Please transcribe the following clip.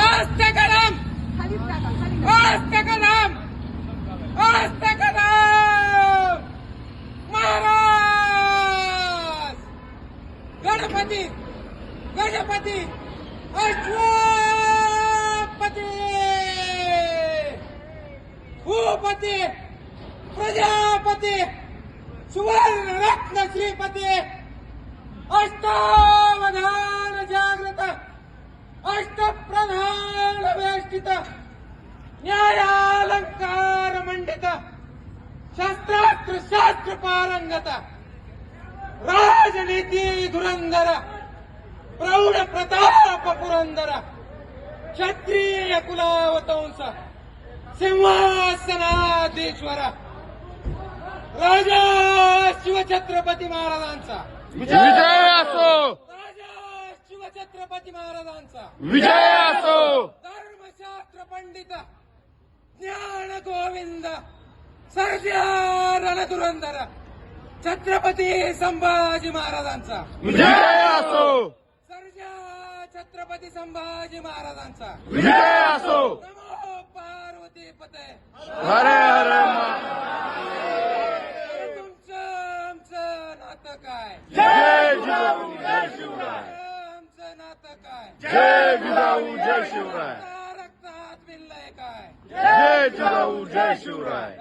आस्ते कदम, आस्ते कदम, आस्ते कदम. महाराज गणपती, गणपती, अश्वपती, भूपती, प्रजापती, सुवर्ण रत्न श्रीपती, अष्टावधान जागृत, अष्टप्रधान वेष्टित, न्यायालंकार मंडित, शास्त्रास्त्र शास्त्र पारंगत, राजनीती धुरंधर, प्रौढ प्रताप पुरंदर, क्षत्रिय कुलावतंस, सिंहासनाधीश्वर, राजा शिवछत्रपती महाराजांचा विजय असो, राजा शिवछत्रपती महाराजांचा विजय असो. धर्मशास्त्र पंडित, ज्ञान गोविंद, सर्जा रणधुरंधर, छत्रपती संभाजी महाराजांचा विजय असो, सर्जा छत्रपती संभाजी महाराजांचा विजय असो. नमो पार्वती पते. हर हर तुमचं आमचं नातं काय? जय जिजाऊ जय शिवराय, आमचं नातं काय? जय जिजाऊ जय शिवराय, रक्तात मिळलंय काय? जय जिजाऊ जय शिवराय.